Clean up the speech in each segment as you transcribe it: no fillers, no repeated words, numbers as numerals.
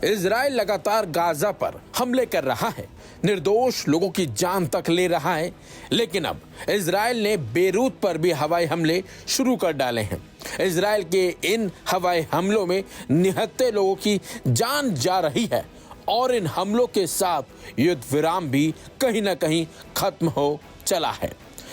Israel लगातार Gaza पर हमले कर रहा है, निर्दोष लोगों की जान तक ले रहा है। लेकिन अब इजराइल ने बेरूत पर भी हवाई हमले शुरू कर डाले हैं। इजराइल के इन हवाई हमलों में निहत्थे लोगों की जान जा रही है और इन हमलों के साथ युद्ध विराम भी कहीं ना कहीं खत्म हो चला है।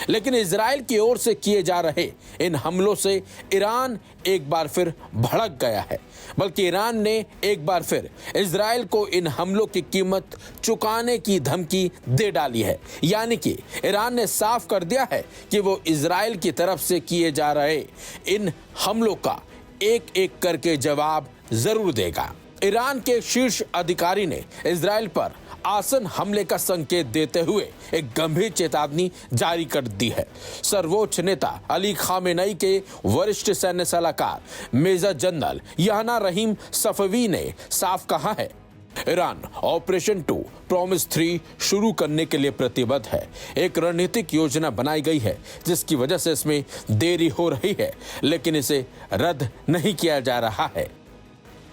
लेकिन इजराइल की ओर से किए जा रहे इन हमलों से ईरान एक बार फिर भड़क गया है, बल्कि ईरान ने एक बार फिर इजराइल को इन हमलों की कीमत चुकाने की धमकी दे डाली है। यानी कि ईरान ने साफ कर दिया है कि वो इजराइल की तरफ से किए जा रहे इन हमलों का एक एक करके जवाब जरूर देगा। ईरान के शीर्ष अधिकारी ने इजराइल पर आसन हमले का संकेत देते हुए एक गंभीर चेतावनी जारी कर दी है। सर्वोच्च नेता अली खामेनेई के वरिष्ठ सैन्य सलाहकार मेजर जनरल याना रहीम सफवी ने साफ कहा है, ईरान ऑपरेशन 2 प्रॉमिस 3 शुरू करने के लिए प्रतिबद्ध है। एक रणनीतिक योजना बनाई गई है जिसकी वजह से इसमें देरी हो रही है, लेकिन इसे रद्द नहीं किया जा रहा है।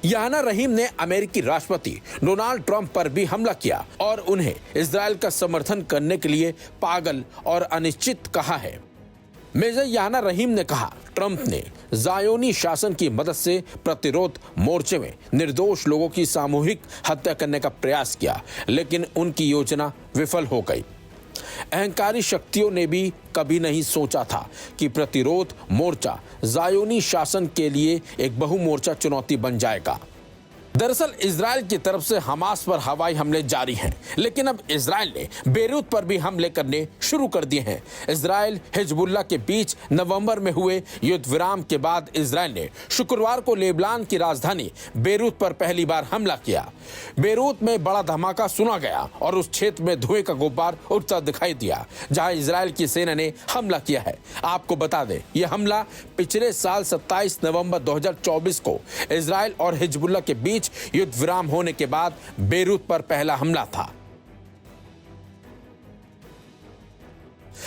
याना रहीम ने अमेरिकी राष्ट्रपति डोनाल्ड ट्रंप पर भी हमला किया और उन्हें इजराइल का समर्थन करने के लिए पागल और अनिश्चित कहा है। मेजर याना रहीम ने कहा, ट्रंप ने ज़ायोनी शासन की मदद से प्रतिरोध मोर्चे में निर्दोष लोगों की सामूहिक हत्या करने का प्रयास किया, लेकिन उनकी योजना विफल हो गई। अहंकारी शक्तियों ने भी कभी नहीं सोचा था कि प्रतिरोध मोर्चा ज़ायोनी शासन के लिए एक बहुमोर्चा चुनौती बन जाएगा। दरअसल इजराइल की तरफ से हमास पर हवाई हमले जारी हैं, लेकिन अब इजराइल ने बेरूत पर भी हमले करने शुरू कर दिए हैं। इजराइल हिजबुल्लाह के बीच नवंबर में हुए युद्ध विराम के बाद इजराइल ने शुक्रवार को लेबनान की राजधानी बेरूत पर पहली बार हमला किया। बेरूत में बड़ा धमाका सुना गया और उस क्षेत्र में धुएं का गुब्बार उठता दिखाई दिया, जहां इजराइल की सेना ने हमला किया है। आपको बता दें, यह हमला पिछले साल 27 नवंबर 2024 को इजराइल और हिजबुल्लाह के बीच युद्ध विराम होने के बाद बेरूत पर पहला हमला था।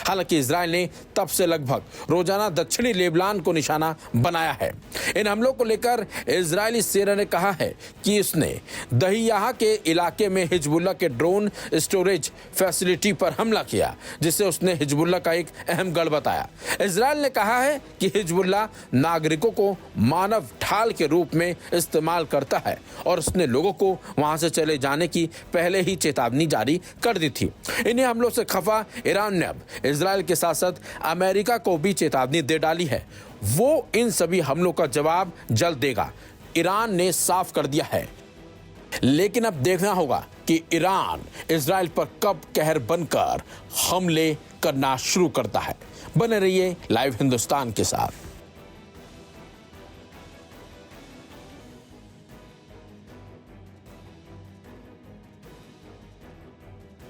हालांकि इजराइल ने तब से लगभग रोजाना दक्षिणी लेबनान को निशाना बनाया है। इन हमलों को लेकर इजरायली सेना ने कहा है कि उसने दहियाह के इलाके में हिजबुल्लाह के ड्रोन स्टोरेज फैसिलिटी पर हमला किया, जिसे उसने हिजबुल्लाह का एक अहम गढ़ बताया। इजराइल ने कहा है कि हिजबुल्लाह नागरिकों को मानव ढाल के रूप में इस्तेमाल करता है और उसने लोगों को वहां से चले जाने की पहले ही चेतावनी जारी कर दी थी। इन्हीं हमलों से खफा ईरान ने अब इजराइल के साथ साथ अमेरिका को भी चेतावनी दे डाली है। वो इन सभी हमलों का जवाब जल्द देगा, ईरान ने साफ कर दिया है। लेकिन अब देखना होगा कि ईरान इजराइल पर कब कहर बनकर हमले करना शुरू करता है। बने रहिए लाइव हिंदुस्तान के साथ।